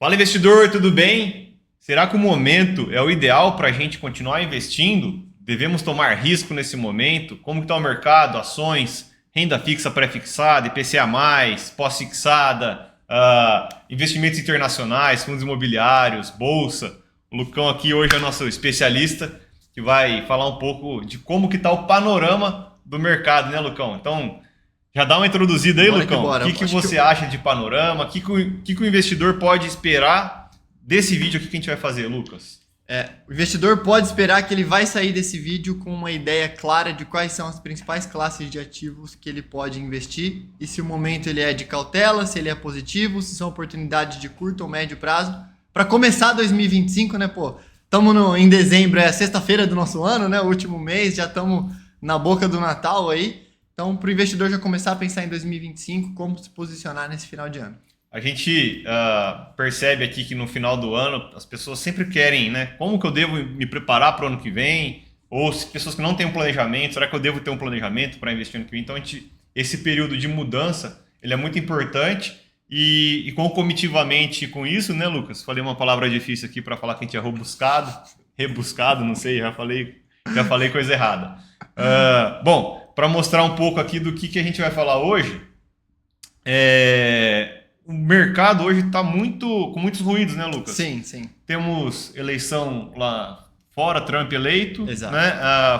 Fala investidor, tudo bem? Será que o momento é o ideal para a gente continuar investindo? Devemos tomar risco nesse momento? Como está o mercado? Ações, renda fixa pré-fixada, IPCA+, pós-fixada, investimentos internacionais, fundos imobiliários, bolsa. O Lucão aqui hoje é nosso especialista que vai falar um pouco de como que está o panorama do mercado, né, Lucão? Então, já dá uma introduzida aí, Bora Lucão. bora. O que Acho você acha de panorama? O que o investidor pode esperar desse vídeo aqui que a gente vai fazer, Lucas? O investidor pode esperar que ele vai sair desse vídeo com uma ideia clara de quais são as principais classes de ativos que ele pode investir e se o momento ele é de cautela, se ele é positivo, se são oportunidades de curto ou médio prazo. Para começar 2025, né, pô? Estamos em dezembro, é a sexta-feira do nosso ano, né? O último mês, já estamos na boca do Natal aí. Então, para o investidor já começar a pensar em 2025, como se posicionar nesse final de ano. A gente percebe aqui que no final do ano as pessoas sempre querem, né? Como que eu devo me preparar para o ano que vem? Ou se pessoas que não têm um planejamento, será que eu devo ter um planejamento para investir no ano que vem? Então, esse período de mudança, ele é muito importante e concomitivamente com isso, né, Lucas? Falei uma palavra difícil aqui para falar que a gente é rebuscado, não sei, já falei coisa errada. Bom, para mostrar um pouco aqui do que a gente vai falar hoje, o mercado hoje está com muitos ruídos, né, Lucas? Sim, sim. Temos eleição lá fora, Trump eleito, Exato. né?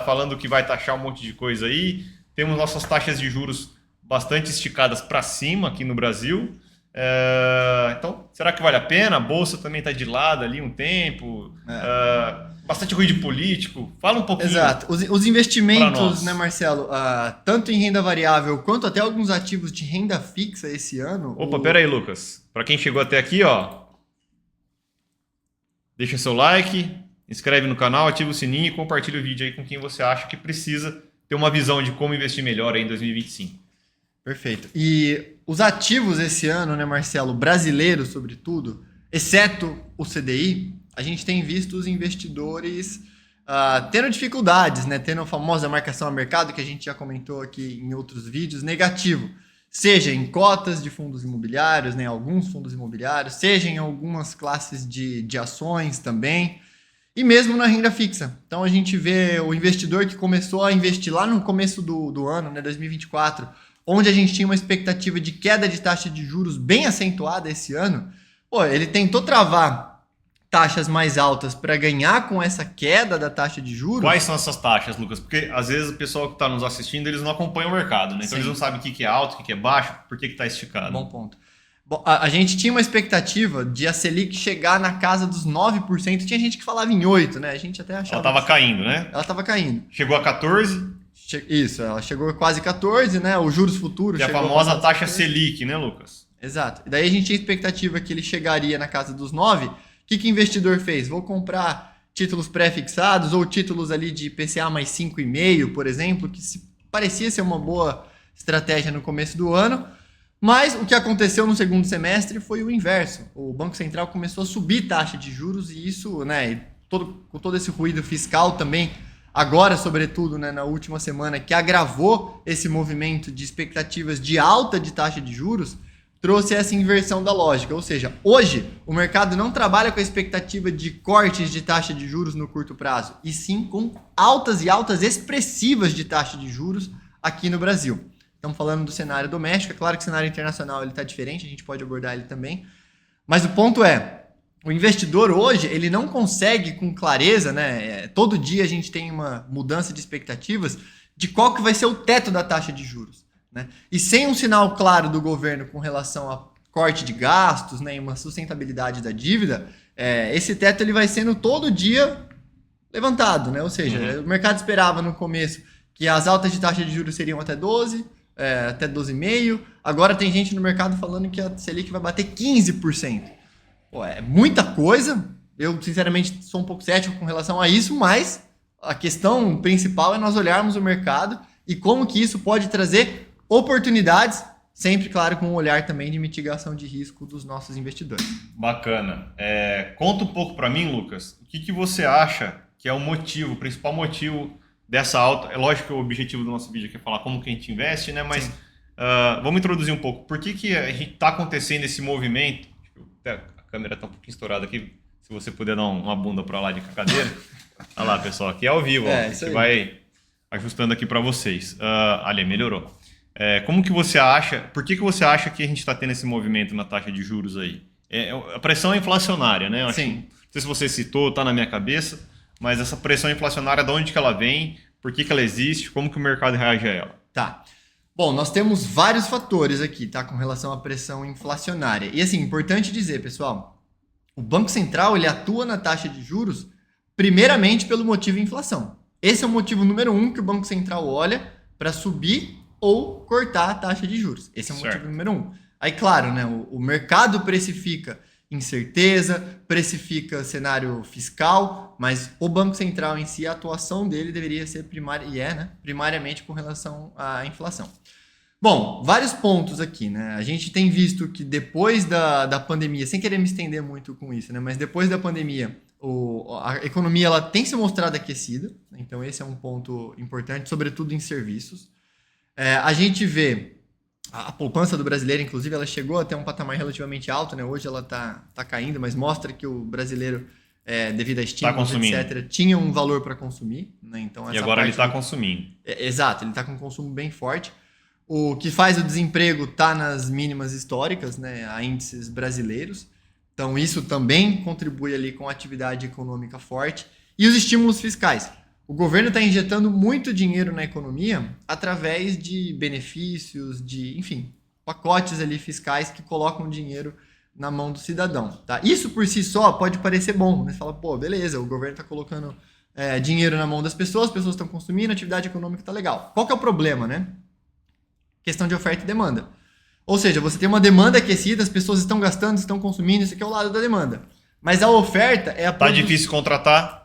Falando que vai taxar um monte de coisa aí. Temos nossas taxas de juros bastante esticadas para cima aqui no Brasil. Então, será que vale a pena? A bolsa também está de lado ali um tempo. Bastante ruído político. Fala um pouquinho. Exato. Os investimentos, né, Marcelo, tanto em renda variável quanto até alguns ativos de renda fixa esse ano. Opa, pera aí, Lucas. Para quem chegou até aqui, ó, deixa seu like, inscreve no canal, ativa o sininho e compartilha o vídeo aí com quem você acha que precisa ter uma visão de como investir melhor aí em 2025. Perfeito. E os ativos esse ano, né, Marcelo, brasileiros sobretudo, exceto o CDI, a gente tem visto os investidores tendo dificuldades, né? Tendo a famosa marcação a mercado, que a gente já comentou aqui em outros vídeos, negativo. Seja em cotas de fundos imobiliários, né? Alguns fundos imobiliários, seja em algumas classes de ações também, e mesmo na renda fixa. Então a gente vê o investidor que começou a investir lá no começo do ano, né, 2024, onde a gente tinha uma expectativa de queda de taxa de juros bem acentuada esse ano, ele tentou travar taxas mais altas para ganhar com essa queda da taxa de juros. Quais são essas taxas, Lucas? Porque às vezes o pessoal que está nos assistindo, eles não acompanham o mercado, né? Então Sim. eles não sabem o que é alto, o que é baixo, por que está esticado. Bom ponto. Bom, a gente tinha uma expectativa de a Selic chegar na casa dos 9%. Tinha gente que falava em 8%, né? A gente até achava... Ela estava caindo, né? Ela estava caindo. Chegou a 14%. Isso, ela chegou a quase 14%, né? Os juros futuros... Que é a famosa taxa Selic, né, Lucas? Exato. E daí a gente tinha expectativa que ele chegaria na casa dos 9%. O que o investidor fez? Vou comprar títulos pré-fixados ou títulos ali de IPCA mais 5,5%, por exemplo, que parecia ser uma boa estratégia no começo do ano. Mas o que aconteceu no segundo semestre foi o inverso. O Banco Central começou a subir taxa de juros e isso, né, com todo esse ruído fiscal também, agora, sobretudo, né, na última semana, que agravou esse movimento de expectativas de alta de taxa de juros, trouxe essa inversão da lógica. Ou seja, hoje o mercado não trabalha com a expectativa de cortes de taxa de juros no curto prazo, e sim com altas e altas expressivas de taxa de juros aqui no Brasil. Estamos falando do cenário doméstico, é claro que o cenário internacional está diferente, a gente pode abordar ele também. Mas o ponto é, o investidor hoje, ele não consegue com clareza, né? Todo dia a gente tem uma mudança de expectativas de qual que vai ser o teto da taxa de juros, né? E sem um sinal claro do governo com relação a corte de gastos, né, e uma sustentabilidade da dívida, esse teto ele vai sendo todo dia levantado, né? Ou seja, o mercado esperava no começo que as altas de taxa de juros seriam até 12%, até 12,5%. Agora tem gente no mercado falando que a Selic vai bater 15%. É muita coisa. Eu, sinceramente, sou um pouco cético com relação a isso, mas a questão principal é nós olharmos o mercado e como que isso pode trazer oportunidades, sempre, claro, com um olhar também de mitigação de risco dos nossos investidores. Bacana. Conta um pouco para mim, Lucas, o que você acha que é o principal motivo dessa alta. É lógico que o objetivo do nosso vídeo aqui é falar como que a gente investe, né? Mas vamos introduzir um pouco. Por que a gente está acontecendo esse movimento? câmera tá um pouquinho estourada aqui. Se você puder dar uma bunda para lá de cadeira. Olha lá, pessoal, aqui é ao vivo. Ó, a gente vai ajustando aqui para vocês. Ali, melhorou. Como que você acha... Por que você acha que a gente está tendo esse movimento na taxa de juros aí? A pressão é inflacionária, né? Sim. Não sei se você citou, está na minha cabeça, mas essa pressão inflacionária, de onde que ela vem? Por que ela existe? Como que o mercado reage a ela? Tá. Bom, nós temos vários fatores aqui, tá? Com relação à pressão inflacionária. E assim, importante dizer, pessoal, o Banco Central, ele atua na taxa de juros primeiramente pelo motivo inflação. Esse é o motivo número 1 que o Banco Central olha para subir ou cortar a taxa de juros. Esse é o motivo número 1. Aí, claro, né, o mercado precifica incerteza, precifica cenário fiscal, mas o Banco Central em si, a atuação dele deveria ser primariamente com relação à inflação. Bom, vários pontos aqui, né? A gente tem visto que depois da pandemia, sem querer me estender muito com isso, né? Mas depois da pandemia, a economia ela tem se mostrado aquecida, então esse é um ponto importante, sobretudo em serviços. A gente vê a poupança do brasileiro, inclusive, ela chegou até um patamar relativamente alto, né? Hoje ela está caindo, mas mostra que o brasileiro, devido a estímulos, etc., tinha um valor para consumir. Né? Então, e agora ele está consumindo. Exato, ele está com um consumo bem forte. O que faz o desemprego está nas mínimas históricas, né? A índices brasileiros. Então, isso também contribui ali com a atividade econômica forte. E os estímulos fiscais. O governo está injetando muito dinheiro na economia através de benefícios, enfim, pacotes ali fiscais que colocam dinheiro na mão do cidadão. Tá? Isso por si só pode parecer bom. Né? Você fala, pô, beleza, o governo está colocando dinheiro na mão das pessoas estão consumindo, a atividade econômica está legal. Qual que é o problema, né? Questão de oferta e demanda. Ou seja, você tem uma demanda aquecida, as pessoas estão gastando, estão consumindo, isso aqui é o lado da demanda. Mas a oferta é a... Tá difícil contratar?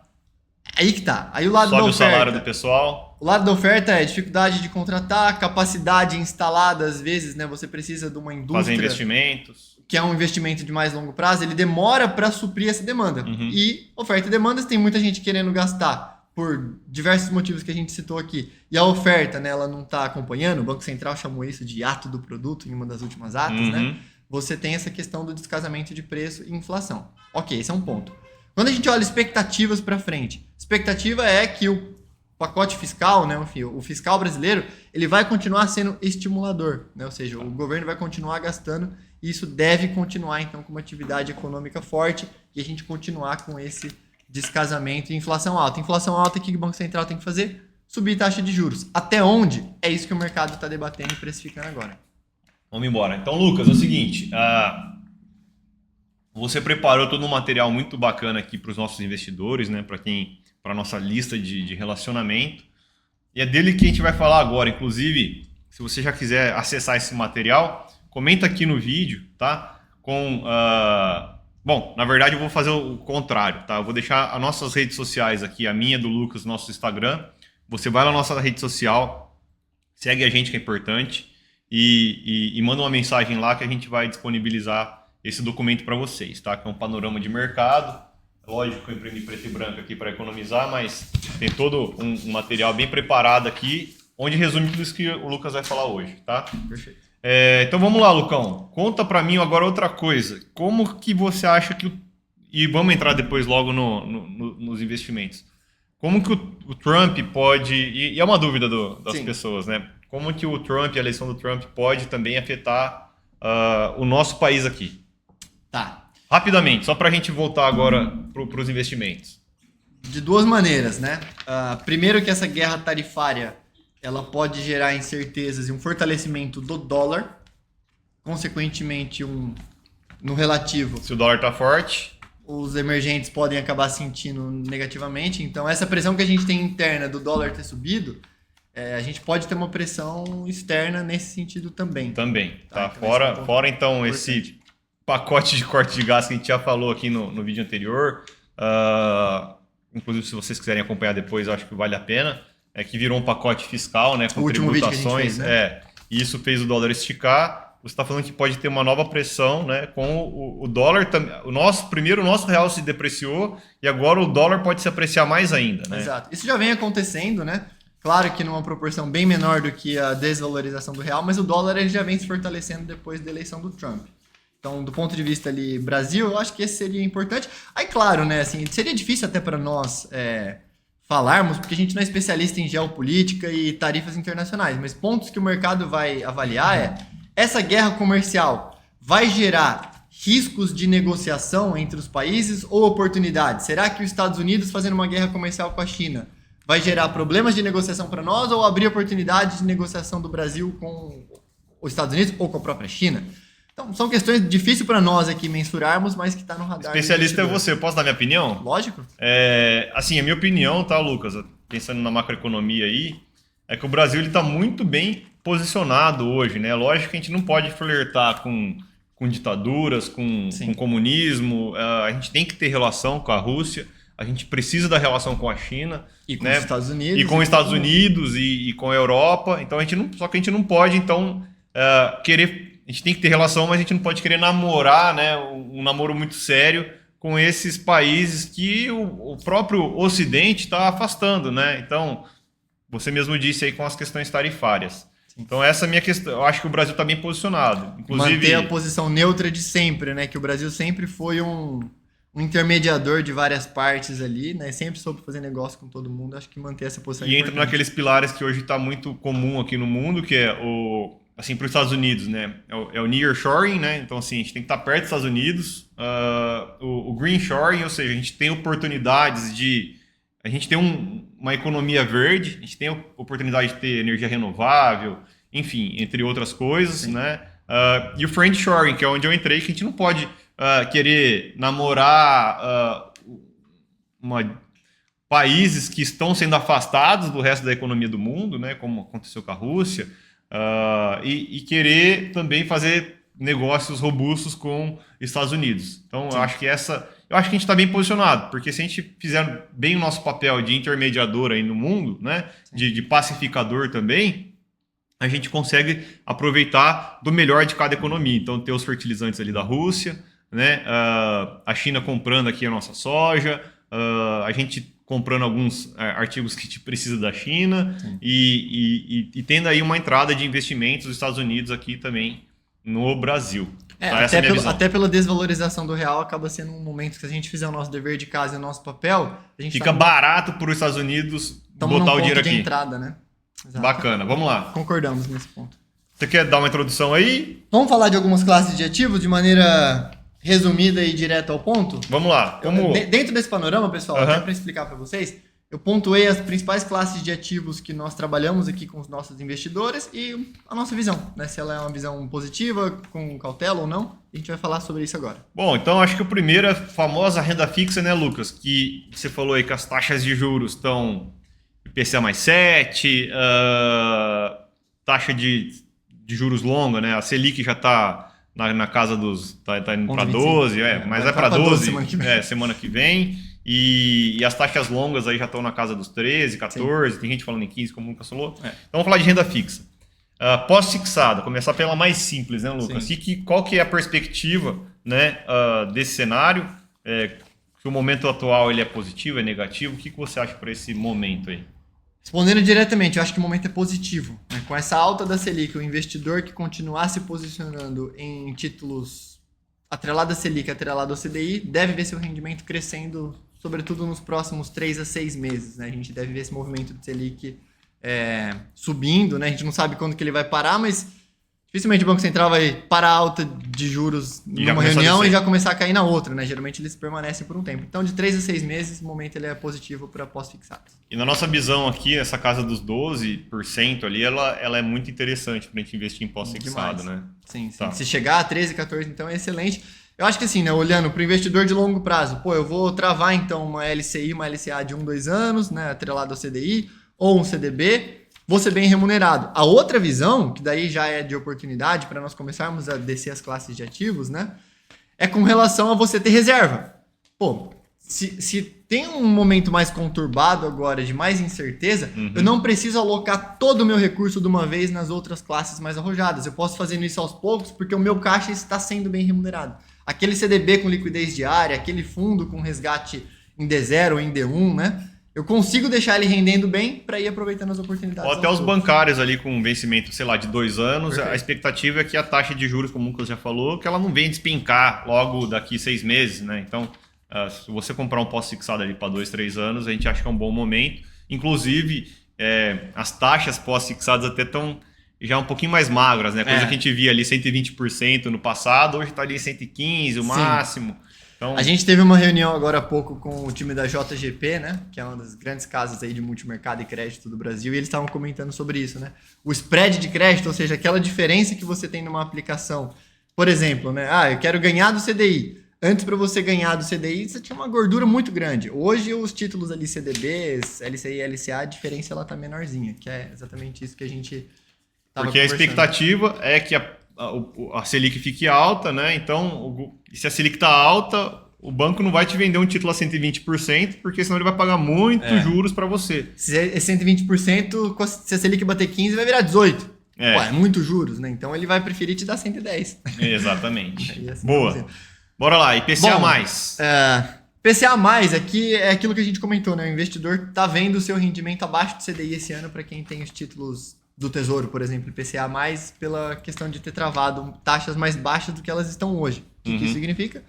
Aí que tá. Aí o lado Sobe da oferta. O salário do pessoal. O lado da oferta é dificuldade de contratar, capacidade instalada, às vezes, né? Você precisa de uma indústria. Fazer investimentos. Que é um investimento de mais longo prazo, ele demora para suprir essa demanda. Uhum. E oferta e demanda, tem muita gente querendo gastar por diversos motivos que a gente citou aqui. E a oferta, né, ela não está acompanhando. O Banco Central chamou isso de ato do produto em uma das últimas atas, né? Você tem essa questão do descasamento de preço e inflação. Ok, esse é um ponto. Quando a gente olha expectativas para frente, expectativa é que o pacote fiscal, né, enfim, o fiscal brasileiro, ele vai continuar sendo estimulador, né? Ou seja, o governo vai continuar gastando e isso deve continuar, então, com uma atividade econômica forte e a gente continuar com esse descasamento e inflação alta. Inflação alta, o que o Banco Central tem que fazer? Subir taxa de juros. Até onde? É isso que o mercado está debatendo e precificando agora. Vamos embora. Então, Lucas, é o seguinte... Você preparou todo um material muito bacana aqui para os nossos investidores, né? Para a nossa lista de relacionamento. E é dele que a gente vai falar agora. Inclusive, se você já quiser acessar esse material, comenta aqui no vídeo, tá? Bom, na verdade eu vou fazer o contrário, tá? Eu vou deixar as nossas redes sociais aqui, a minha, do Lucas, nosso Instagram. Você vai lá na nossa rede social, segue a gente que é importante e manda uma mensagem lá que a gente vai disponibilizar esse documento para vocês, tá? Que é um panorama de mercado. Lógico que eu imprimi preto e branco aqui para economizar, mas tem todo um material bem preparado aqui, onde resume tudo isso que o Lucas vai falar hoje, tá? Perfeito. Então vamos lá, Lucão. Conta para mim agora outra coisa. Como que você acha que... E vamos entrar depois logo nos investimentos. Como que o Trump pode... E é uma dúvida das pessoas, né? Como que o Trump, a eleição do Trump pode também afetar o nosso país aqui? Tá. Rapidamente, só para a gente voltar agora para os investimentos. De duas maneiras, né? Primeiro que essa guerra tarifária ela pode gerar incertezas e um fortalecimento do dólar, consequentemente no relativo. Se o dólar está forte, os emergentes podem acabar sentindo negativamente. Então essa pressão que a gente tem interna do dólar ter subido, a gente pode ter uma pressão externa nesse sentido também. Também, tá? Então Fora então esse pacote de corte de gás que a gente já falou aqui no vídeo anterior. Inclusive, se vocês quiserem acompanhar depois, eu acho que vale a pena. É que virou um pacote fiscal, né? Com tributações. E isso fez o dólar esticar. Você está falando que pode ter uma nova pressão, né? Com o dólar também. O nosso real se depreciou e agora o dólar pode se apreciar mais ainda, né? Exato. Isso já vem acontecendo, né? Claro que numa proporção bem menor do que a desvalorização do real, mas o dólar ele já vem se fortalecendo depois da eleição do Trump. Então, do ponto de vista ali Brasil, eu acho que esse seria importante. Aí, claro, né, assim, seria difícil até para nós falarmos, porque a gente não é especialista em geopolítica e tarifas internacionais, mas pontos que o mercado vai avaliar essa guerra comercial vai gerar riscos de negociação entre os países ou oportunidades? Será que os Estados Unidos fazendo uma guerra comercial com a China vai gerar problemas de negociação para nós ou abrir oportunidades de negociação do Brasil com os Estados Unidos ou com a própria China? Então, são questões difíceis para nós aqui mensurarmos, mas que está no radar. Especialista é você. Posso dar minha opinião? Lógico. Assim, a minha opinião, tá, Lucas? Pensando na macroeconomia aí, é que o Brasil está muito bem posicionado hoje, né? Lógico que a gente não pode flertar com ditaduras, com comunismo. A gente tem que ter relação com a Rússia. A gente precisa da relação com a China. E com né? os Estados Unidos. E com os Estados Unidos e com a Europa. Então, só que a gente não pode, então, querer... A gente tem que ter relação, mas a gente não pode querer namorar, né? Um namoro muito sério com esses países que o próprio Ocidente está afastando, né? Então, você mesmo disse aí com as questões tarifárias. Então, essa é a minha questão. Eu acho que o Brasil está bem posicionado. Inclusive, manter a posição neutra de sempre, né? Que o Brasil sempre foi um intermediador de várias partes ali, né? Sempre soube fazer negócio com todo mundo. Acho que manter essa posição e entra naqueles pilares que hoje está muito comum aqui no mundo, que é assim, para os Estados Unidos, né? É o nearshoring, né? Então, assim, a gente tem que estar perto dos Estados Unidos. O greenshoring, ou seja, a gente tem oportunidades a gente tem uma economia verde, a gente tem a oportunidade de ter energia renovável, enfim, entre outras coisas, né? E o friendshoring, que é onde eu entrei, que a gente não pode querer namorar países que estão sendo afastados do resto da economia do mundo, né? Como aconteceu com a Rússia, e querer também fazer negócios robustos com Estados Unidos. Então, eu acho que a gente está bem posicionado, porque se a gente fizer bem o nosso papel de intermediador aí no mundo, né, de pacificador também, a gente consegue aproveitar do melhor de cada economia. Então, ter os fertilizantes ali da Rússia, né, a China comprando aqui a nossa soja, a gente comprando alguns artigos que a gente precisa da China e tendo aí uma entrada de investimentos dos Estados Unidos aqui também no Brasil. Até pela desvalorização do real, acaba sendo um momento que se a gente fizer o nosso dever de casa e o nosso papel, a gente fica barato para os Estados Unidos botar o dinheiro aqui. De entrada, né? Exato. Bacana, vamos lá. Concordamos nesse ponto. Você quer dar uma introdução aí? Vamos falar de algumas classes de ativos de maneira resumida e direta ao ponto? Vamos lá. Dentro desse panorama, pessoal, até para explicar para vocês, eu pontuei as principais classes de ativos que nós trabalhamos aqui com os nossos investidores e a nossa visão, né? Se ela é uma visão positiva, com cautela ou não, a gente vai falar sobre isso agora. Bom, então acho que o primeiro é a famosa renda fixa, né, Lucas? Que você falou aí que as taxas de juros estão IPCA mais 7, taxa de juros longa, né? A Selic já está na casa dos... Está indo para 12, mas vai para 12 semana que vem. E as taxas longas aí já estão na casa dos 13, 14, Sim. Tem gente falando em 15, como o Lucas falou. Então vamos falar de renda fixa. Pós-fixada, começar pela mais simples, né, Lucas? Qual que é a perspectiva, né, desse cenário? Se o momento atual ele é positivo, é negativo? O que você acha para esse momento aí? Respondendo diretamente, eu acho que o momento é positivo. Né? Com essa alta da Selic, o investidor que continuar se posicionando em títulos atrelado à Selic, atrelado ao CDI, deve ver seu rendimento crescendo, sobretudo nos próximos 3 a 6 meses. Né? A gente deve ver esse movimento de Selic subindo. Né? A gente não sabe quando que ele vai parar, mas dificilmente o Banco Central vai parar a alta de juros numa reunião e já começar a cair na outra. Né? Geralmente eles permanecem por um tempo. Então, de 3 a 6 meses, o momento ele é positivo para pós-fixados. E na nossa visão aqui, essa casa dos 12% ali, ela é muito interessante para a gente investir em pós-fixado, né? Sim. Tá. Se chegar a 13, 14, então é excelente. Eu acho que assim, né, olhando para o investidor de longo prazo, eu vou travar então uma LCI, uma LCA de 1, 2 anos, né, atrelado ao CDI, ou um CDB, vou ser bem remunerado. A outra visão, que daí já é de oportunidade para nós começarmos a descer as classes de ativos, né, é com relação a você ter reserva. Se tem um momento mais conturbado agora, de mais incerteza, eu não preciso alocar todo o meu recurso de uma vez nas outras classes mais arrojadas. Eu posso fazer isso aos poucos, porque o meu caixa está sendo bem remunerado. Aquele CDB com liquidez diária, aquele fundo com resgate em D0 ou em D1, né? eu consigo deixar ele rendendo bem para ir aproveitando as oportunidades. Ou até os bancários ali com um vencimento, sei lá, de 2 anos, Perfeito. a expectativa é que a taxa de juros, como o Lucas já falou, que ela não venha despincar logo daqui 6 meses, né? Então, se você comprar um pós-fixado ali para 2, 3 anos, a gente acha que é um bom momento. Inclusive, as taxas pós-fixadas até estão já um pouquinho mais magras, né? Coisa que a gente via ali 120% no passado, hoje está ali 115% o máximo. Então, a gente teve uma reunião agora há pouco com o time da JGP, né? Que é uma das grandes casas aí de multimercado e crédito do Brasil, e eles estavam comentando sobre isso, né? O spread de crédito, ou seja, aquela diferença que você tem numa aplicação. Por exemplo, né? Eu quero ganhar do CDI. Antes, para você ganhar do CDI, você tinha uma gordura muito grande. Hoje, os títulos ali, CDBs, LCI e LCA, a diferença ela tá menorzinha, que é exatamente isso que a gente estava porque a expectativa é que a Selic fique alta, né? Então, se a Selic está alta, o banco não vai te vender um título a 120%, porque senão ele vai pagar muito juros para você. Se é 120%, se a Selic bater 15%, vai virar 18%. É muito juros, né? Então ele vai preferir te dar 110%. Exatamente. Assim, boa. Bora lá, IPCA+. IPCA+, aqui é aquilo que a gente comentou, né? O investidor está vendo o seu rendimento abaixo do CDI esse ano para quem tem os títulos do Tesouro, por exemplo, IPCA+, pela questão de ter travado taxas mais baixas do que elas estão hoje. O que isso significa?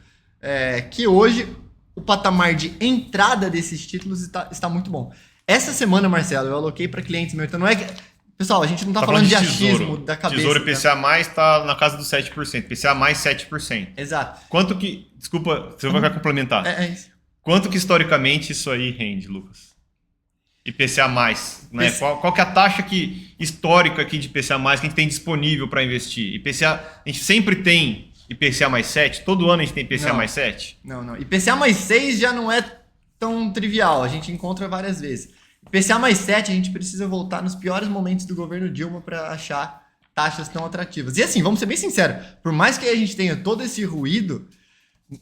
Que hoje o patamar de entrada desses títulos está muito bom. Essa semana, Marcelo, eu aloquei para clientes meus, então não é que... Pessoal, a gente não está falando de achismo da cabeça. Tesouro IPCA+, está na casa dos 7%. IPCA+, 7%. Exato. Quanto que... Desculpa, você vai complementar. É isso. Quanto que historicamente isso aí rende, Lucas? IPCA+, né? Qual que é a taxa histórica aqui de IPCA+, que a gente tem disponível para investir? IPCA, a gente sempre tem IPCA mais 7? Todo ano a gente tem IPCA mais 7? Não. IPCA mais 6 já não é tão trivial, a gente encontra várias vezes. IPCA mais 7 a gente precisa voltar nos piores momentos do governo Dilma para achar taxas tão atrativas. E assim, vamos ser bem sinceros, por mais que a gente tenha todo esse ruído,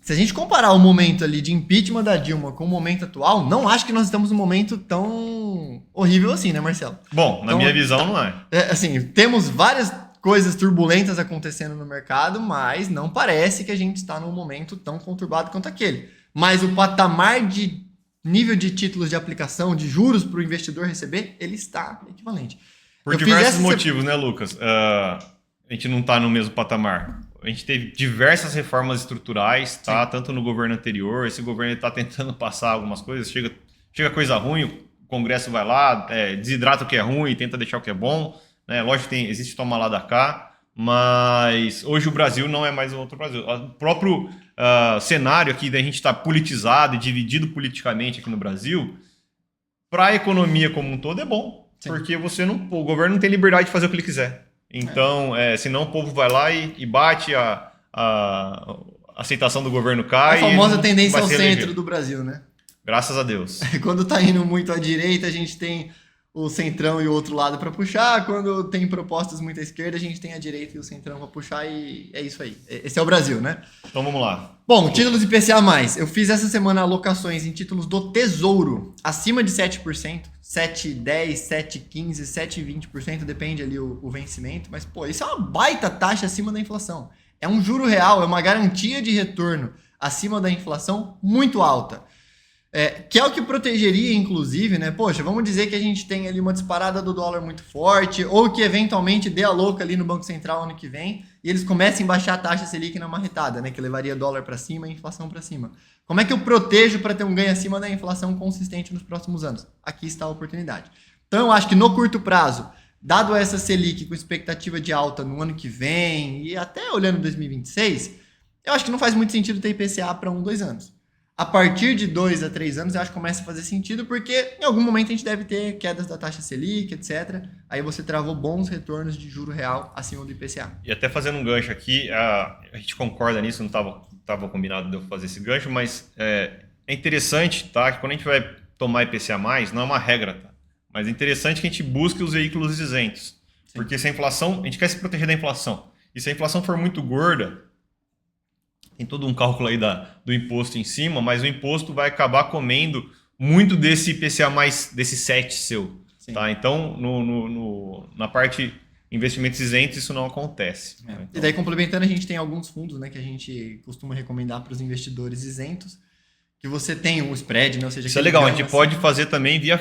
se a gente comparar o momento ali de impeachment da Dilma com o momento atual, não acho que nós estamos num momento tão horrível assim, né, Marcelo? Bom, na minha visão não é. Assim, temos várias coisas turbulentas acontecendo no mercado, mas não parece que a gente está num momento tão conturbado quanto aquele. Mas o patamar de nível de títulos de aplicação, de juros para o investidor receber, ele está equivalente. Por diversos motivos, né, Lucas? A gente não está no mesmo patamar. A gente teve diversas reformas estruturais, tá? Tanto no governo anterior, esse governo está tentando passar algumas coisas, chega coisa ruim, o Congresso vai lá, desidrata o que é ruim, tenta deixar o que é bom, né? Lógico que existe toma lá da cá, mas hoje o Brasil não é mais o outro Brasil. O próprio cenário aqui da gente estar politizado e dividido politicamente aqui no Brasil, para a economia como um todo é bom, porque o governo não tem liberdade de fazer o que ele quiser. Então, senão o povo vai lá e bate, a aceitação do governo cai. A famosa tendência ao centro do Brasil, né? Graças a Deus. Quando tá indo muito à direita, a gente tem o centrão e o outro lado para puxar. Quando tem propostas muito à esquerda, a gente tem a direita e o centrão para puxar, e é isso aí. Esse é o Brasil, né? Então vamos lá. Bom, títulos IPCA+. Eu fiz essa semana alocações em títulos do Tesouro, acima de 7%, 7,10%, 7,15%, 7,20%, depende ali o vencimento. Mas, pô, isso é uma baita taxa acima da inflação. É um juro real, é uma garantia de retorno acima da inflação muito alta. Que é o que protegeria, inclusive, né? Poxa, vamos dizer que a gente tem ali uma disparada do dólar muito forte, ou que eventualmente dê a louca ali no Banco Central ano que vem, e eles comecem a baixar a taxa Selic na marretada, né? Que levaria dólar para cima e inflação para cima. Como é que eu protejo para ter um ganho acima da inflação consistente nos próximos anos? Aqui está a oportunidade. Então, eu acho que no curto prazo, dado essa Selic com expectativa de alta no ano que vem, e até olhando 2026, eu acho que não faz muito sentido ter IPCA para 1, 2 anos. A partir de 2 a 3 anos, eu acho que começa a fazer sentido, porque em algum momento a gente deve ter quedas da taxa Selic, etc. Aí você travou bons retornos de juro real acima do IPCA. E até fazendo um gancho aqui, a gente concorda nisso, não estava combinado de eu fazer esse gancho, mas é interessante, tá? Que quando a gente vai tomar IPCA+, não é uma regra, tá? Mas é interessante que a gente busque os veículos isentos. Sim. Porque se a inflação, a gente quer se proteger da inflação. E se a inflação for muito gorda, tem todo um cálculo aí do imposto em cima, mas o imposto vai acabar comendo muito desse IPCA+, desse 7 seu. Tá? Então, na parte investimentos isentos, isso não acontece. Então... E daí, complementando, a gente tem alguns fundos, né, que a gente costuma recomendar para os investidores isentos, que você tem um spread, né? Ou seja, Isso é aquele legal, a ganho gente assim, pode fazer também via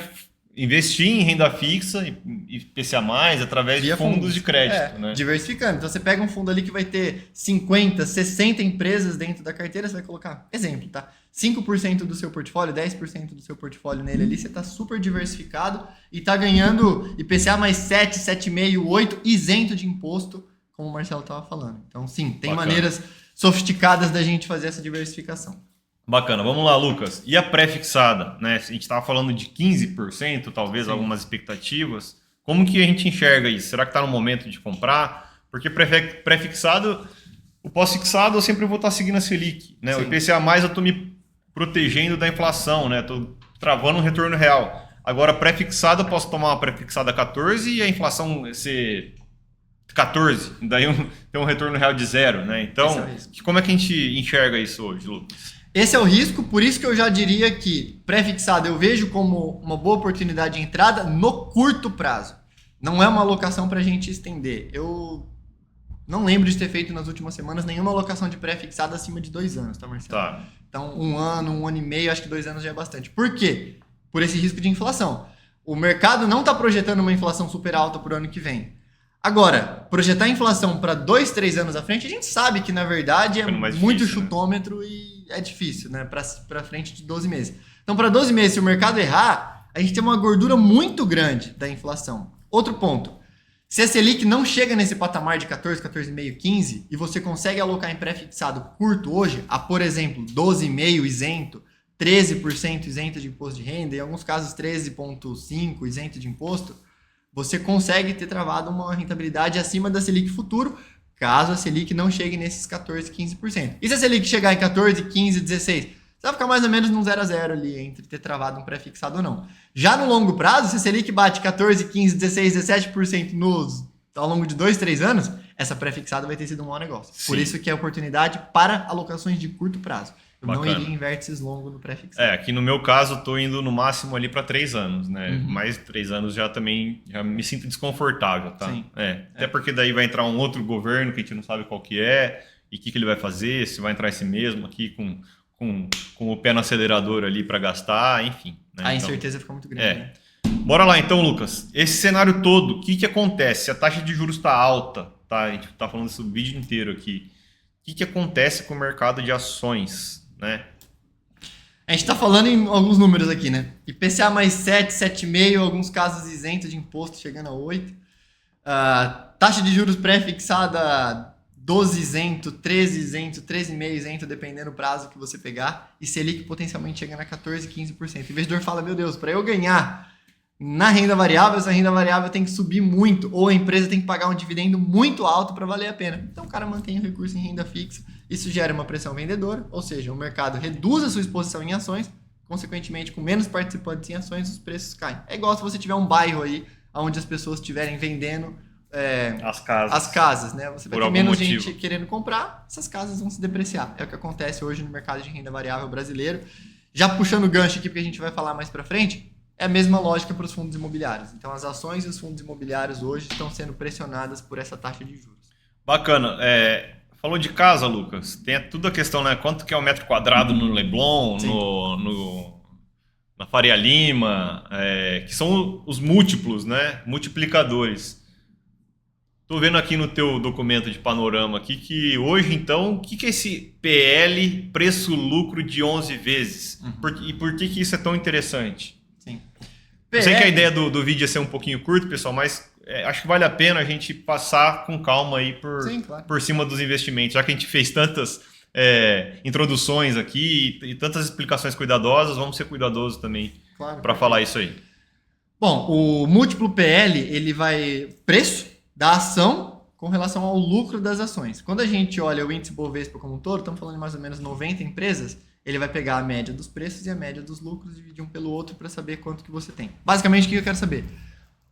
investir em renda fixa e IPCA+, através de via fundos de crédito, né? diversificando. Então você pega um fundo ali que vai ter 50, 60 empresas dentro da carteira, você vai colocar, exemplo, tá? 5% do seu portfólio, 10% do seu portfólio nele ali, você está super diversificado e está ganhando IPCA mais 7, 7,5, 8, isento de imposto, como o Marcelo estava falando. Então, sim, tem Bacana. maneiras sofisticadas da gente fazer essa diversificação. Bacana, vamos lá, Lucas. E a pré-fixada, né? A gente estava falando de 15%, talvez Sim. algumas expectativas. Como que a gente enxerga isso? Será que está no momento de comprar? Porque pré-fixado, o pós-fixado eu sempre vou estar seguindo a Selic, né? Sim. O IPCA+, eu estou me protegendo da inflação, né? Estou travando um retorno real. Agora, pré-fixado, eu posso tomar uma pré-fixada 14 e a inflação ser 14. Daí tem um retorno real de 0, né? Então, como é que a gente enxerga isso hoje, Lucas? Esse é o risco, por isso que eu já diria que pré-fixado eu vejo como uma boa oportunidade de entrada no curto prazo. Não é uma alocação para a gente estender. Eu não lembro de ter feito nas últimas semanas nenhuma alocação de pré-fixado acima de 2 anos, tá, Marcelo? Tá. Então, 1 ano, 1 ano e meio, acho que 2 anos já é bastante. Por quê? Por esse risco de inflação. O mercado não está projetando uma inflação super alta para o ano que vem. Agora, projetar a inflação para 2, 3 anos à frente, a gente sabe que, na verdade, é muito difícil, chutômetro, né? E é difícil, né? Para frente de 12 meses. Então, para 12 meses, se o mercado errar, a gente tem uma gordura muito grande da inflação. Outro ponto. Se a Selic não chega nesse patamar de 14, 14,5, 15, e você consegue alocar em pré-fixado curto hoje, a, por exemplo, 12,5 isento, 13% isento de imposto de renda, em alguns casos 13,5% isento de imposto, você consegue ter travado uma rentabilidade acima da Selic futuro, caso a Selic não chegue nesses 14%, 15%. E se a Selic chegar em 14%, 15%, 16%? Você vai ficar mais ou menos num 0 a 0 ali, entre ter travado um pré-fixado ou não. Já no longo prazo, se a Selic bate 14%, 15%, 16%, 17% ao longo de 2, 3 anos, essa pré-fixada vai ter sido um mau negócio. Sim. Por isso que é oportunidade para alocações de curto prazo. Eu não iria em vértices longos no pré-fixado. Aqui no meu caso, eu tô indo no máximo ali para 3 anos, né? Mais 3 anos já me sinto desconfortável, tá? Sim. Até porque daí vai entrar um outro governo que a gente não sabe qual que é e o que ele vai fazer, se vai entrar esse mesmo aqui com o pé no acelerador ali para gastar, enfim. Né? A incerteza fica muito grande. Né? Bora lá então, Lucas. Esse cenário todo, o que acontece? Se a taxa de juros está alta, tá? A gente tá falando isso o vídeo inteiro aqui. O que acontece com o mercado de ações? Né? A gente está falando em alguns números aqui, né? IPCA mais 7, 7,5, alguns casos isentos de imposto, chegando a 8. Taxa de juros pré-fixada 12 isento, 13 isento, 13,5 isento, dependendo do prazo que você pegar. E Selic potencialmente chegando a 14, 15%. O investidor fala, meu Deus, para eu ganhar na renda variável, essa renda variável tem que subir muito, ou a empresa tem que pagar um dividendo muito alto para valer a pena. Então o cara mantém o recurso em renda fixa. Isso gera uma pressão vendedora, ou seja, o mercado reduz a sua exposição em ações, consequentemente, com menos participantes em ações, os preços caem. É igual se você tiver um bairro aí, onde as pessoas estiverem vendendo as casas, né? Você vai ter menos gente querendo comprar, essas casas vão se depreciar. É o que acontece hoje no mercado de renda variável brasileiro. Já puxando o gancho aqui, porque a gente vai falar mais para frente, é a mesma lógica para os fundos imobiliários. Então, as ações e os fundos imobiliários hoje estão sendo pressionadas por essa taxa de juros. Bacana. Falou de casa, Lucas. Tem tudo a questão, né? Quanto que é o metro quadrado no Leblon, na Faria Lima, que são os múltiplos, né? Multiplicadores. Tô vendo aqui no teu documento de panorama aqui que hoje, então, o que é esse PL, preço-lucro de 11 vezes? E por que isso é tão interessante? Sim. Eu sei que a ideia do vídeo é ser um pouquinho curto, pessoal, mas acho que vale a pena a gente passar com calma aí por cima dos investimentos, já que a gente fez tantas introduções aqui e tantas explicações cuidadosas, vamos ser cuidadosos também para falar isso aí. Bom, o múltiplo PL, ele vai preço da ação com relação ao lucro das ações. Quando a gente olha o índice Bovespa como um todo, estamos falando de mais ou menos 90 empresas, ele vai pegar a média dos preços e a média dos lucros, dividir um pelo outro para saber quanto que você tem. Basicamente, o que eu quero saber?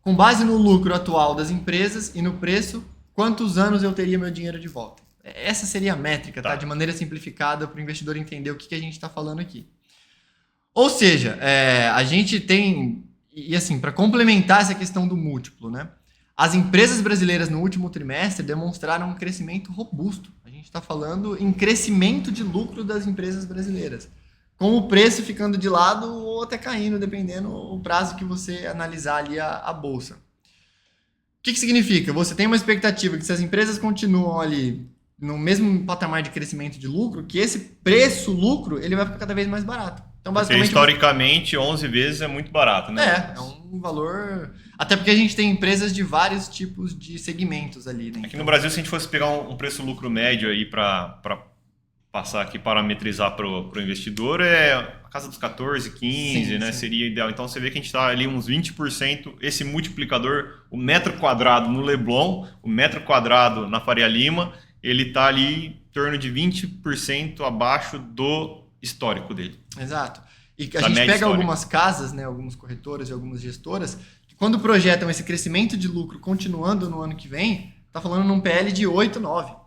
Com base no lucro atual das empresas e no preço, quantos anos eu teria meu dinheiro de volta? Essa seria a métrica, tá? De maneira simplificada para o investidor entender o que a gente está falando aqui. Ou seja, a gente tem... E assim, para complementar essa questão do múltiplo, né? As empresas brasileiras no último trimestre demonstraram um crescimento robusto. A gente está falando em crescimento de lucro das empresas brasileiras. com o preço ficando de lado ou até caindo, dependendo o prazo que você analisar ali a bolsa. O que significa? Você tem uma expectativa que se as empresas continuam ali no mesmo patamar de crescimento de lucro, que esse preço-lucro ele vai ficar cada vez mais barato. Então, basicamente, porque historicamente, 11 vezes é muito barato, né? É um valor... Até porque a gente tem empresas de vários tipos de segmentos ali, né? Aqui no Brasil, se a gente fosse pegar um preço-lucro médio aí para passar aqui, parametrizar para o investidor, é a casa dos 14, 15, sim, né? Sim. Seria ideal. Então, você vê que a gente está ali uns 20%, esse multiplicador, o metro quadrado no Leblon, o metro quadrado na Faria Lima, ele está ali em torno de 20% abaixo do histórico dele. Exato. E a gente pega algumas casas, né, algumas corretoras e algumas gestoras, que quando projetam esse crescimento de lucro continuando no ano que vem, tá falando num PL de 8, 9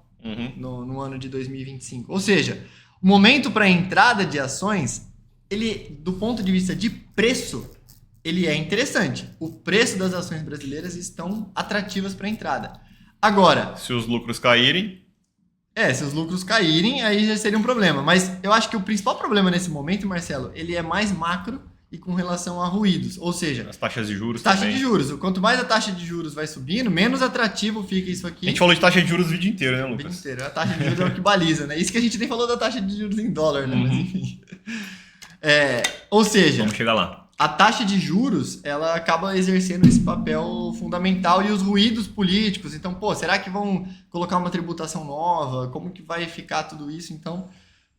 no ano de 2025. Ou seja, o momento para a entrada de ações, ele, do ponto de vista de preço, ele é interessante. O preço das ações brasileiras estão atrativas para a entrada. Agora... Se os lucros caírem... se os lucros caírem, aí já seria um problema. Mas eu acho que o principal problema nesse momento, Marcelo, ele é mais macro e com relação a ruídos. Ou seja... As taxas de juros também. Taxa de juros. Quanto mais a taxa de juros vai subindo, menos atrativo fica isso aqui. A gente falou de taxa de juros o vídeo inteiro, né, Lucas? O vídeo inteiro. A taxa de juros é o que baliza, né? Isso que a gente nem falou da taxa de juros em dólar, né? Mas enfim. Ou seja... Vamos chegar lá. A taxa de juros, ela acaba exercendo esse papel fundamental e os ruídos políticos. Então, será que vão colocar uma tributação nova? Como que vai ficar tudo isso? Então,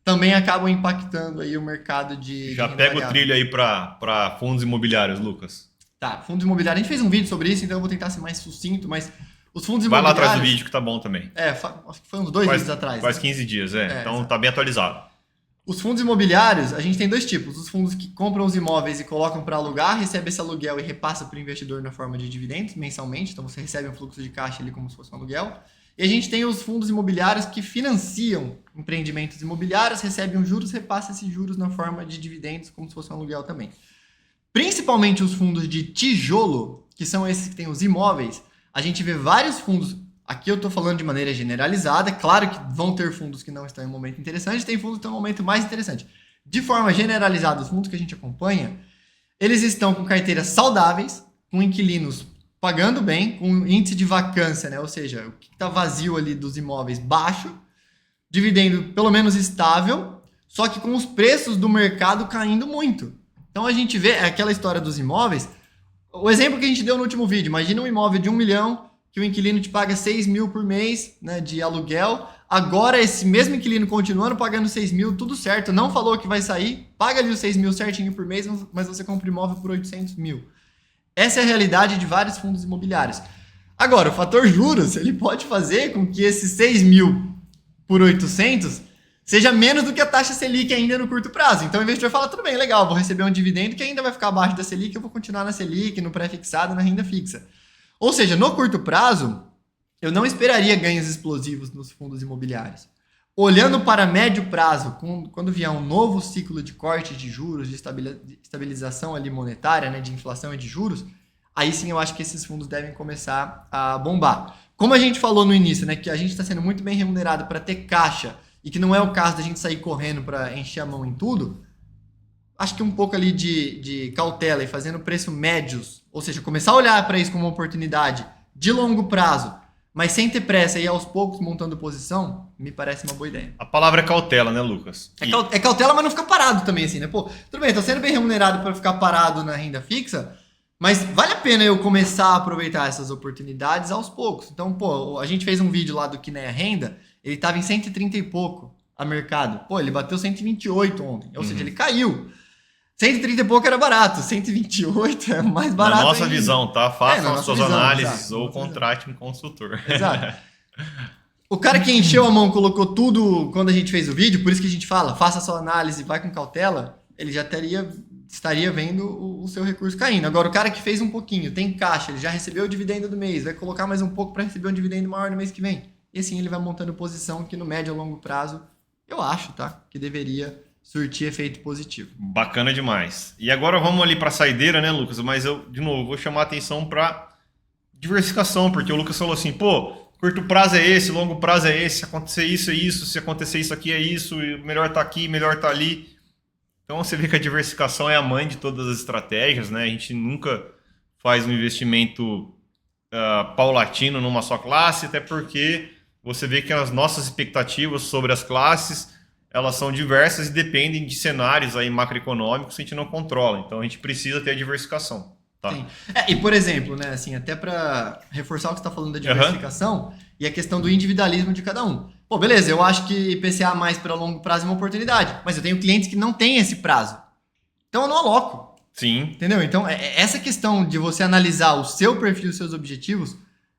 também acabam impactando aí o mercado de... Já pega o trilho aí para fundos imobiliários, Lucas. Tá, fundos imobiliários. A gente fez um vídeo sobre isso, então eu vou tentar ser mais sucinto, mas os fundos Vai imobiliários... lá atrás do vídeo que tá bom também. Acho que foi uns 2 vídeos atrás. Faz 15 dias, então exato. Tá bem atualizado. Os fundos imobiliários, a gente tem dois tipos. Os fundos que compram os imóveis e colocam para alugar, recebe esse aluguel e repassa para o investidor na forma de dividendos mensalmente. Então você recebe um fluxo de caixa ali como se fosse um aluguel. E a gente tem os fundos imobiliários que financiam empreendimentos imobiliários, recebem os juros, repassa esses juros na forma de dividendos como se fosse um aluguel também. Principalmente os fundos de tijolo, que são esses que têm os imóveis, a gente vê vários fundos. Aqui eu estou falando de maneira generalizada, claro que vão ter fundos que não estão em um momento interessante, tem fundos que estão em um momento mais interessante. De forma generalizada, os fundos que a gente acompanha, eles estão com carteiras saudáveis, com inquilinos pagando bem, com índice de vacância, né? Ou seja, o que está vazio ali dos imóveis baixo, dividendo pelo menos estável, só que com os preços do mercado caindo muito. Então a gente vê aquela história dos imóveis, o exemplo que a gente deu no último vídeo, imagina um imóvel de 1 milhão, que o inquilino te paga 6 mil por mês, né, de aluguel. Agora esse mesmo inquilino continuando pagando 6 mil, tudo certo, não falou que vai sair, paga ali os 6 mil certinho por mês, mas você compra o imóvel por 800 mil. Essa é a realidade de vários fundos imobiliários. Agora, o fator juros, ele pode fazer com que esses 6 mil por 800 seja menos do que a taxa Selic ainda no curto prazo. Então o investidor fala, tudo bem, legal, vou receber um dividendo que ainda vai ficar abaixo da Selic, eu vou continuar na Selic, no pré-fixado, na renda fixa. Ou seja, no curto prazo, eu não esperaria ganhos explosivos nos fundos imobiliários. Olhando para médio prazo, quando vier um novo ciclo de corte de juros, de estabilização ali monetária, né, de inflação e de juros, aí sim eu acho que esses fundos devem começar a bombar. Como a gente falou no início, né, que a gente está sendo muito bem remunerado para ter caixa e que não é o caso da gente sair correndo para encher a mão em tudo, acho que um pouco ali de cautela e fazendo preço médios, ou seja, começar a olhar para isso como uma oportunidade de longo prazo, mas sem ter pressa e aos poucos montando posição, me parece uma boa ideia. A palavra é cautela, né, Lucas? É cautela, mas não ficar parado também, assim, né? Pô, tudo bem, tô sendo bem remunerado para ficar parado na renda fixa, mas vale a pena eu começar a aproveitar essas oportunidades aos poucos. Então, a gente fez um vídeo lá do Kinea Renda, ele tava em 130 e pouco a mercado. Ele bateu 128 ontem, ou seja, ele caiu. 130 e pouco era barato, 128 é mais barato. Na nossa ainda. visão, tá? Façam as suas análises, exato, ou contrate um consultor. Exato. O cara que encheu a mão, colocou tudo quando a gente fez o vídeo, por isso que a gente fala, faça a sua análise, vai com cautela, ele já estaria vendo o seu recurso caindo. Agora, o cara que fez um pouquinho, tem caixa, ele já recebeu o dividendo do mês, vai colocar mais um pouco para receber um dividendo maior no mês que vem. E assim ele vai montando posição que no médio a longo prazo, eu acho, tá? Que deveria surtir efeito positivo. Bacana demais. E agora vamos ali para a saideira, né, Lucas? Mas eu, de novo, vou chamar a atenção para diversificação, porque o Lucas falou assim, curto prazo é esse, longo prazo é esse, se acontecer isso é isso, se acontecer isso aqui é isso, melhor tá aqui, melhor tá ali. Então você vê que a diversificação é a mãe de todas as estratégias, né? A gente nunca faz um investimento paulatino numa só classe, até porque você vê que as nossas expectativas sobre as classes, elas são diversas e dependem de cenários aí macroeconômicos que a gente não controla. Então a gente precisa ter a diversificação. Tá? Sim. E por exemplo, né, assim, até para reforçar o que você está falando da diversificação e a questão do individualismo de cada um. Pô, beleza, eu acho que IPCA mais para longo prazo é uma oportunidade, mas eu tenho clientes que não têm esse prazo. Então eu não aloco. Sim. Entendeu? Então, essa questão de você analisar o seu perfil, os seus objetivos,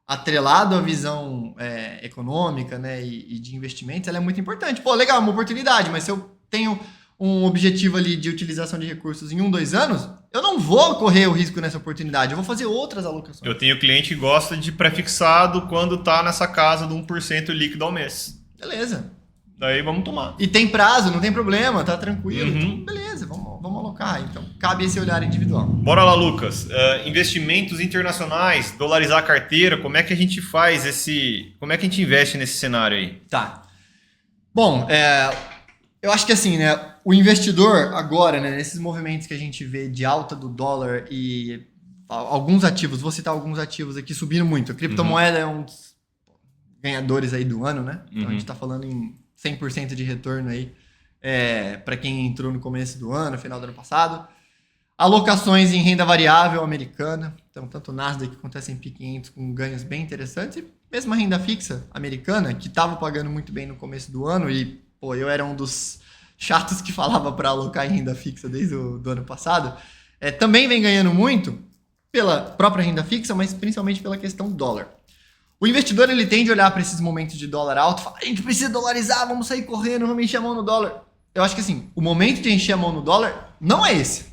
atrelado à visão econômica, né, e de investimentos, ela é muito importante. Pô, legal, uma oportunidade, mas se eu tenho um objetivo ali de utilização de recursos em 1, 2 anos, eu não vou correr o risco nessa oportunidade, eu vou fazer outras alocações. Eu tenho cliente que gosta de pré-fixado quando tá nessa casa de 1% líquido ao mês. Beleza. Daí vamos tomar. E tem prazo, não tem problema, tá tranquilo. Uhum. Então, beleza, vamos alocar. Então, cabe esse olhar individual. Bora lá, Lucas. Investimentos internacionais, dolarizar a carteira, como é que a gente faz como é que a gente investe nesse cenário aí? Tá. Bom, eu acho que assim, né, o investidor agora, né, nesses movimentos que a gente vê de alta do dólar e alguns ativos, vou citar alguns ativos aqui subindo muito. A criptomoeda é um dos ganhadores aí do ano, né? Então a gente tá falando em 100% de retorno aí para quem entrou no começo do ano, final do ano passado. Alocações em renda variável americana, então tanto o Nasdaq quanto o S&P 500 com ganhos bem interessantes, e mesmo a renda fixa americana, que estava pagando muito bem no começo do ano, e pô, eu era um dos chatos que falava para alocar em renda fixa desde o ano passado, também vem ganhando muito pela própria renda fixa, mas principalmente pela questão do dólar. O investidor ele tende a olhar para esses momentos de dólar alto e falar, a gente precisa dolarizar, vamos sair correndo, vamos encher a mão no dólar. Eu acho que assim, o momento de encher a mão no dólar não é esse.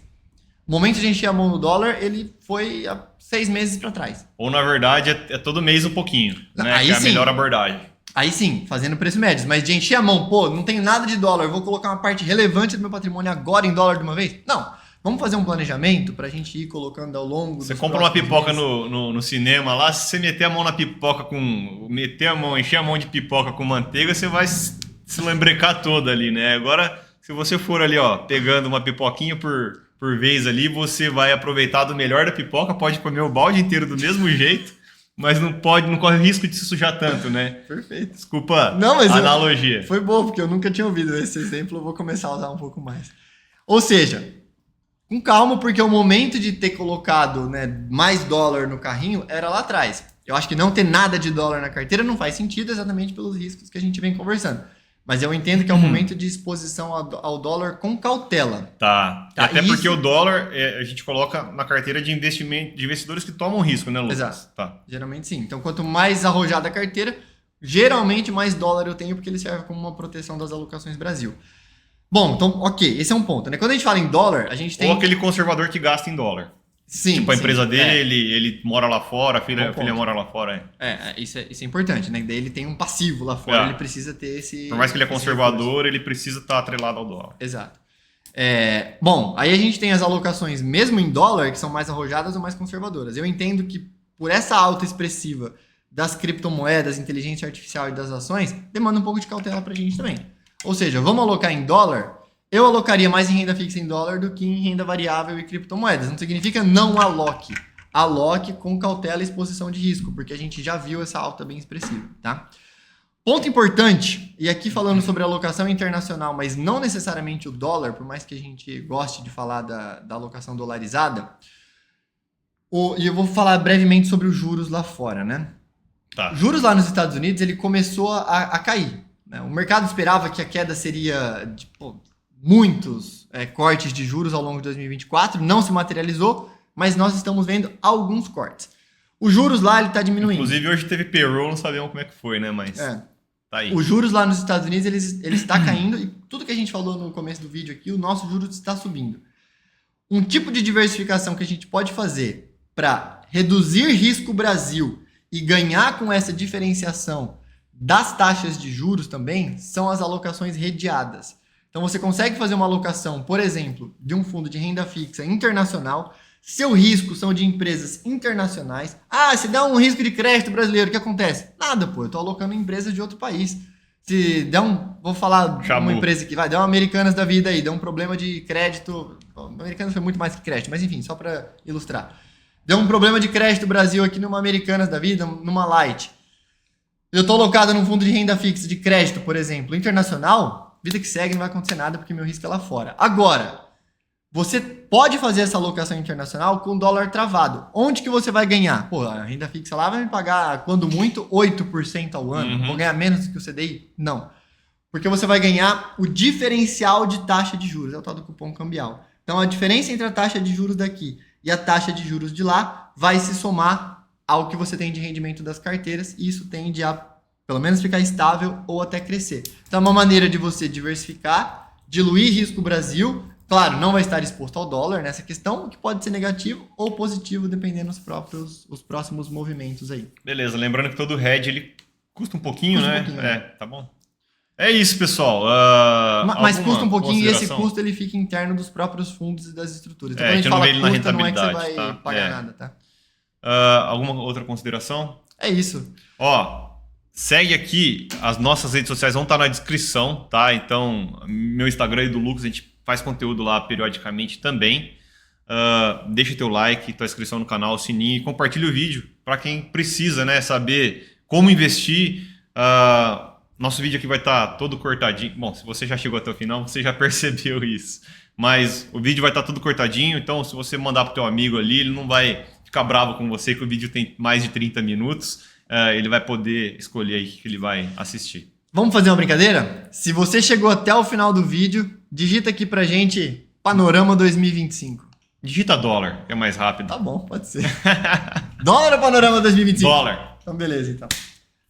O momento de encher a mão no dólar, ele foi há 6 meses para trás. Ou na verdade é todo mês um pouquinho, né? Aí que é a sim. melhor abordagem. Aí sim, fazendo preço médio. Mas de encher a mão, pô, não tenho nada de dólar, vou colocar uma parte relevante do meu patrimônio agora em dólar de uma vez? Não. Vamos fazer um planejamento para a gente ir colocando ao longo Você dos compra uma pipoca meses. no cinema lá, se você meter a mão na pipoca encher a mão de pipoca com manteiga, você vai se lembrecar toda ali, né? Agora, se você for ali, ó, pegando uma pipoquinha por vez ali, você vai aproveitar do melhor da pipoca, pode comer o balde inteiro do mesmo jeito, mas não corre risco de se sujar tanto, né? Perfeito. Desculpa Não, mas a analogia. Foi bom, porque eu nunca tinha ouvido esse exemplo, eu vou começar a usar um pouco mais. Ou seja, com calma, porque o momento de ter colocado, né, mais dólar no carrinho era lá atrás. Eu acho que não ter nada de dólar na carteira não faz sentido exatamente pelos riscos que a gente vem conversando. Mas eu entendo que é um momento de exposição ao dólar com cautela. Tá. Tá, Até porque isso- o dólar a gente coloca na carteira de investidores que tomam risco, né, Lucas? Exato. Tá. Geralmente sim. Então, quanto mais arrojada a carteira, geralmente mais dólar eu tenho, porque ele serve como uma proteção das alocações Brasil. Bom, então, ok, esse é um ponto, né? Quando a gente fala em dólar, a gente tem... Ou aquele conservador que gasta em dólar. Sim, Tipo, a sim, empresa dele, ele mora lá fora, a Bom filha ponto. mora lá fora. Isso é importante, né? Daí ele tem um passivo lá fora, ele precisa ter esse... Por mais que ele é esse conservador, ele precisa estar atrelado ao dólar. Exato. Bom, aí a gente tem as alocações, mesmo em dólar, que são mais arrojadas ou mais conservadoras. Eu entendo que por essa alta expressiva das criptomoedas, inteligência artificial e das ações, demanda um pouco de cautela pra gente também. Ou seja, vamos alocar em dólar? Eu alocaria mais em renda fixa em dólar do que em renda variável e criptomoedas. Não significa não aloque. Aloque com cautela e exposição de risco, porque a gente já viu essa alta bem expressiva, tá? Ponto importante, e aqui falando sobre alocação internacional, mas não necessariamente o dólar, por mais que a gente goste de falar da alocação dolarizada, e eu vou falar brevemente sobre os juros lá fora, né? Tá. Juros lá nos Estados Unidos, ele começou a cair, né? O mercado esperava que a queda seria de muitos cortes de juros ao longo de 2024, não se materializou, mas nós estamos vendo alguns cortes. Os juros lá, ele está diminuindo. Inclusive, hoje teve payroll, não sabemos como é que foi, né? Mas tá aí. Os juros lá nos Estados Unidos, ele está caindo, e tudo que a gente falou no começo do vídeo aqui, o nosso juros está subindo. Um tipo de diversificação que a gente pode fazer para reduzir risco Brasil e ganhar com essa diferenciação das taxas de juros também, são as alocações redeadas. Então você consegue fazer uma alocação, por exemplo, de um fundo de renda fixa internacional, seu risco são de empresas internacionais. Ah, se dá um risco de crédito brasileiro, o que acontece? Nada, pô, eu tô alocando em empresas de outro país. Se der vou falar de Chamu. uma empresa que vai, der uma Americanas da vida aí, deu um problema de crédito, Americanas foi muito mais que crédito, mas enfim, só para ilustrar. Deu um problema de crédito Brasil aqui numa Americanas da vida, numa Light. Eu tô alocado num fundo de renda fixa de crédito, por exemplo, internacional, vida que segue, não vai acontecer nada porque meu risco é lá fora. Agora, você pode fazer essa alocação internacional com dólar travado. Onde que você vai ganhar? Pô, a renda fixa lá vai me pagar, quando muito, 8% ao ano. Vou ganhar menos do que o CDI? Não. Porque você vai ganhar o diferencial de taxa de juros, é o tal do cupom cambial. Então, a diferença entre a taxa de juros daqui e a taxa de juros de lá vai se somar ao que você tem de rendimento das carteiras, e isso tende a, pelo menos, ficar estável ou até crescer. Então, é uma maneira de você diversificar, diluir risco Brasil. Claro, não vai estar exposto ao dólar nessa questão, que pode ser negativo ou positivo, dependendo os próximos movimentos aí. Beleza, lembrando que todo hedge ele custa um pouquinho, Custa um né? pouquinho, né? Tá bom. É isso, pessoal. Mas Alguma custa um pouquinho e esse consideração? custo ele fica interno dos próprios fundos e das estruturas. Então, É, quando a que gente não fala vê ele na custa, não é que você vai rentabilidade, tá? pagar É. nada, tá? Alguma outra consideração? É isso. Ó, segue aqui, as nossas redes sociais vão estar na descrição, tá? Então, meu Instagram e do Lucas, a gente faz conteúdo lá periodicamente também. Deixa teu like, tua inscrição no canal, o sininho e compartilha o vídeo para quem precisa, né, saber como investir. Nosso vídeo aqui vai estar todo cortadinho. Bom, se você já chegou até o final, você já percebeu isso. Mas o vídeo vai estar todo cortadinho, então se você mandar pro teu amigo ali, ele não vai ficar bravo com você que o vídeo tem mais de 30 minutos. Ele vai poder escolher aí o que ele vai assistir. Vamos fazer uma brincadeira? Se você chegou até o final do vídeo, digita aqui pra gente Panorama 2025. Digita dólar, que é mais rápido. Tá bom, pode ser. Dólar ou Panorama 2025? Dólar. Então, beleza, então.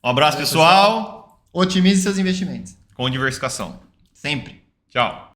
Um abraço, pessoal. Otimize seus investimentos. Com diversificação. Sempre. Tchau.